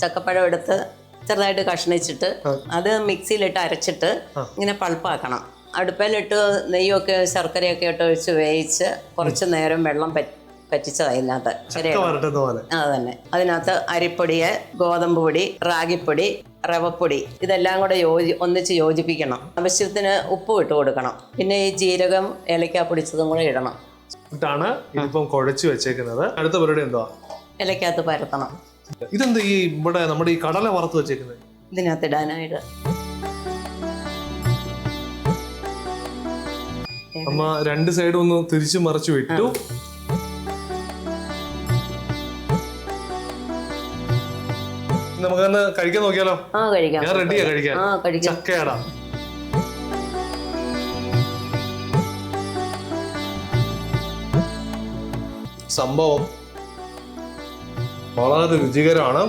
ചക്കപ്പഴം എടുത്ത് ചെറുതായിട്ട് കഷ്ണിച്ചിട്ട് അത് മിക്സിയിലിട്ട് അരച്ചിട്ട് ഇങ്ങനെ പൾപ്പാക്കണം. അടുപ്പിലിട്ട് നെയ്യൊക്കെ ശർക്കരയൊക്കെ ഇട്ട് ഒഴിച്ച് വേവിച്ച് കുറച്ച് നേരം വെള്ളം പറ്റിച്ചത് അതിനകത്ത് അതന്നെ. അതിനകത്ത് അരിപ്പൊടി, ഗോതമ്പ് പൊടി, റാഗിപ്പൊടി, റവപ്പൊടി ഇതെല്ലാം കൂടെ ഒന്നിച്ച് യോജിപ്പിക്കണം. ആവശ്യത്തിന് ഉപ്പ് ഇട്ട് കൊടുക്കണം. പിന്നെ ഈ ജീരകം, ഏലക്ക പൊടിച്ചതും കൂടെ ഇടണം. ഇതിപ്പം കുഴച്ച് വെച്ചേക്കുന്നത്. അടുത്ത പരിപാടി എന്തുവാ? ഇലക്കകത്ത് പരത്തണം. ഇതെന്ത് ഈ ഇവിടെ നമ്മുടെ ഈ കടല വറുത്ത് വെച്ചേക്കുന്നത്? ഇതിനകത്ത് ഇടാനായിട്ട്. അമ്മ രണ്ട് സൈഡും ഒന്ന് തിരിച്ചു മറിച്ചു വിട്ടു. നമുക്ക് കഴിക്കാൻ നോക്കിയാലോ? ഞാൻ റെഡിയാ കഴിക്കാൻ. ചക്കയടാ. സംഭവം വളരെ രുചികരമാണ്.